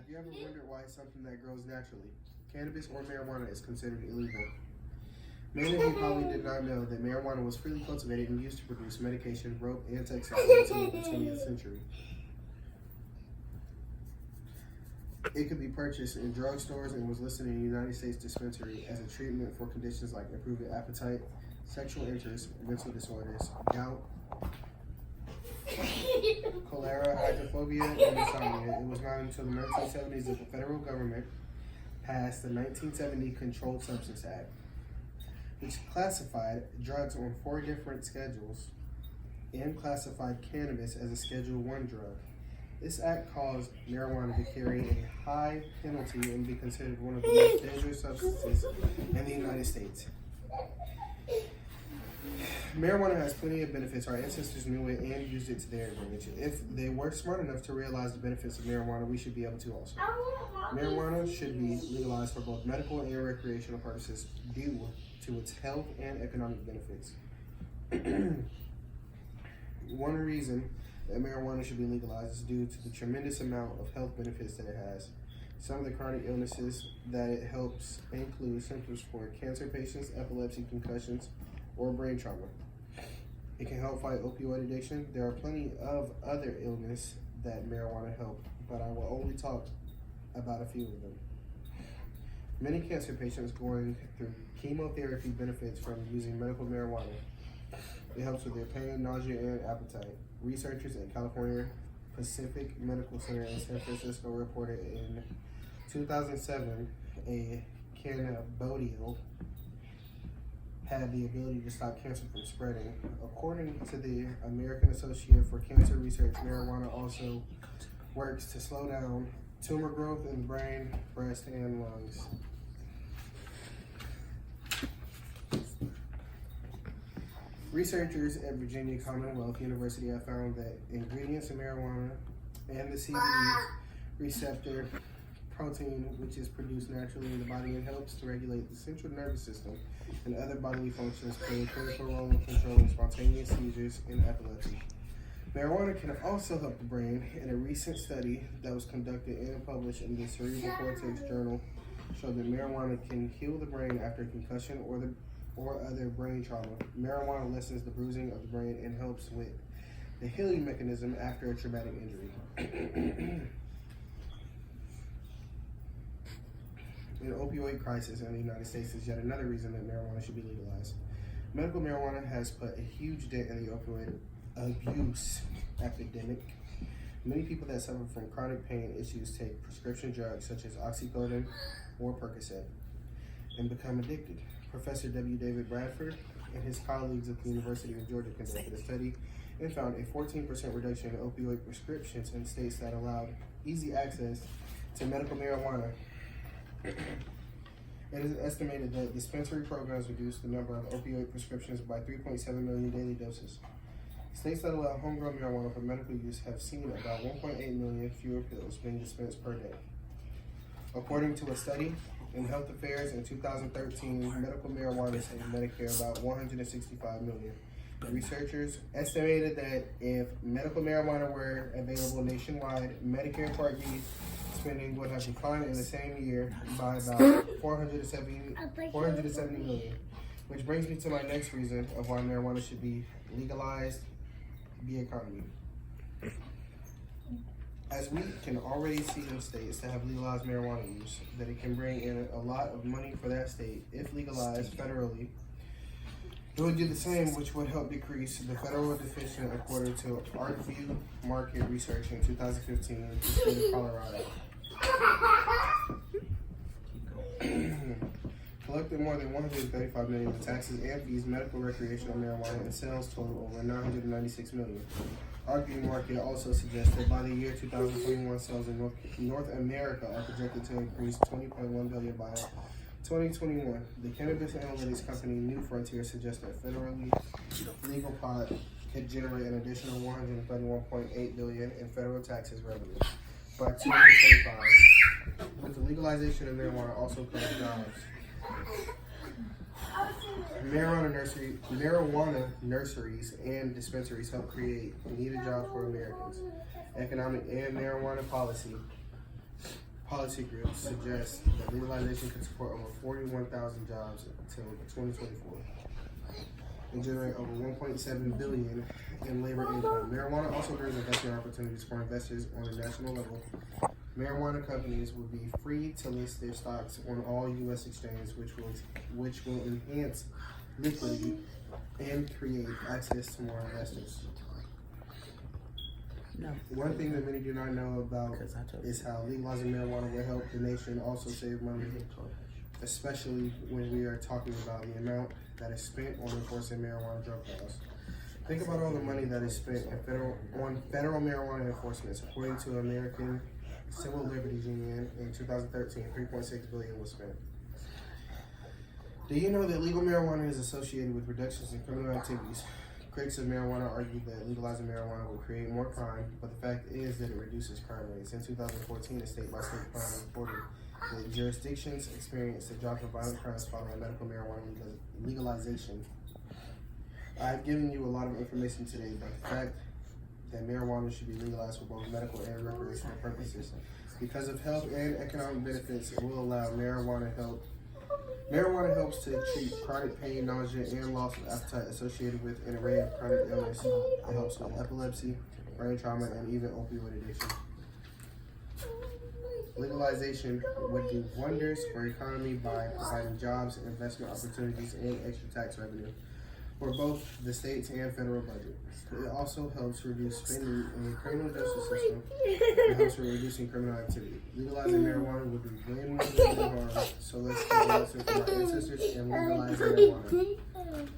Have you ever wondered why something that grows naturally, cannabis or marijuana, is considered illegal? Many of you probably did not know that marijuana was freely cultivated and used to produce medication, rope, and textiles until the 20th century. It could be purchased in drugstores and was listed in the United States dispensary as a treatment for conditions like improved appetite, sexual interest, mental disorders, gout, cholera, hydrophobia, and insomnia. It was not until the 1970s that the federal government passed the 1970 Controlled Substance Act, which classified drugs on 4 different schedules and classified cannabis as a Schedule 1 drug. This act caused marijuana to carry a high penalty and be considered one of the most dangerous substances in the United States. Marijuana has plenty of benefits. Our ancestors knew it and used it to their advantage. If they were smart enough to realize the benefits of marijuana, we should be able to also. Marijuana should be legalized for both medical and recreational purposes due to its health and economic benefits. One reason that marijuana should be legalized is due to the tremendous amount of health benefits that it has. Some of the chronic illnesses that it helps include symptoms for cancer patients, epilepsy, concussions, or brain trauma. It can help fight opioid addiction. There are plenty of other illnesses that marijuana helps, but I will only talk about a few of them. Many cancer patients going through chemotherapy benefits from using medical marijuana. It helps with their pain, nausea, and appetite. Researchers at California Pacific Medical Center in San Francisco reported in 2007 a cannabidiol had the ability to stop cancer from spreading. According to the American Association for Cancer Research, marijuana also works to slow down tumor growth in the brain, breast, and lungs. Researchers at Virginia Commonwealth University have found that ingredients in marijuana and the CBD receptor protein, which is produced naturally in the body and helps to regulate the central nervous system and other bodily functions, play a critical role in controlling spontaneous seizures and epilepsy. Marijuana can also help the brain. In a recent study that was conducted and published in the Cerebral Cortex Journal showed that marijuana can heal the brain after a concussion or other brain trauma. Marijuana lessens the bruising of the brain and helps with the healing mechanism after a traumatic injury. An opioid crisis in the United States is yet another reason that marijuana should be legalized. Medical marijuana has put a huge dent in the opioid abuse epidemic. Many people that suffer from chronic pain issues take prescription drugs such as oxycodone or Percocet and become addicted. Professor W. David Bradford and his colleagues at the University of Georgia conducted a study and found a 14% reduction in opioid prescriptions in states that allowed easy access to medical marijuana. It is estimated that dispensary programs reduced the number of opioid prescriptions by 3.7 million daily doses. States that allow homegrown marijuana for medical use have seen about 1.8 million fewer pills being dispensed per day. According to a study in Health Affairs in 2013, medical marijuana saved Medicare about $165 million. Researchers estimated that if medical marijuana were available nationwide, Medicare Part D spending would have declined in the same year by about 470 million. Which brings me to my next reason of why marijuana should be legalized: the economy. As we can already see in states that have legalized marijuana use, that it can bring in a lot of money for that state if legalized federally. It would do the same, which would help decrease the federal deficit, according to ArcView Market Research in 2015 in the state of Colorado. Collected more than $135 million in taxes and fees, medical, recreational marijuana, and sales total over $996 million. ArcView Market also suggests that by the year 2021, sales in North America are projected to increase $20.1 billion by 2021. The cannabis analytics company New Frontier suggests that federally legal pot could generate an additional $131.8 billion in federal taxes revenue by 2025. With the legalization of marijuana also comes jobs. Marijuana nurseries and dispensaries help create needed jobs for Americans. Economic and marijuana policy policy groups suggest that legalization could support over 41,000 jobs until 2024 and generate over 1.7 billion in labor income. Marijuana also brings investment opportunities for investors on a national level. Marijuana companies will be free to list their stocks on all U.S. exchanges, which will enhance liquidity and create access to more investors. No. One thing that many do not know about is how legalizing marijuana will help the nation also save money, especially when we are talking about the amount that is spent on enforcing marijuana drug laws. Think about all the money that is spent on federal marijuana enforcement. According to American Civil Liberties Union in 2013, $3.6 billion was spent. Do you know that legal marijuana is associated with reductions in criminal activities? Critics of marijuana argue that legalizing marijuana will create more crime, but the fact is that it reduces crime rates. In 2014, a state-by-state crime reported that jurisdictions experienced a drop in violent crimes following medical marijuana legalization. I've given you a lot of information today, but the fact that marijuana should be legalized for both medical and recreational purposes, because of health and economic benefits, it will allow Marijuana helps to treat chronic pain, nausea, and loss of appetite associated with an array of chronic illness. It helps with epilepsy, brain trauma, and even opioid addiction. Legalization would do wonders for the economy by providing jobs, investment opportunities, and extra tax revenue for both the states and federal budget. It also helps reduce spending in the criminal justice system. It helps with reducing criminal activity. Legalizing marijuana would do way more good than harm, so let's take a lesson from our ancestors and legalize marijuana.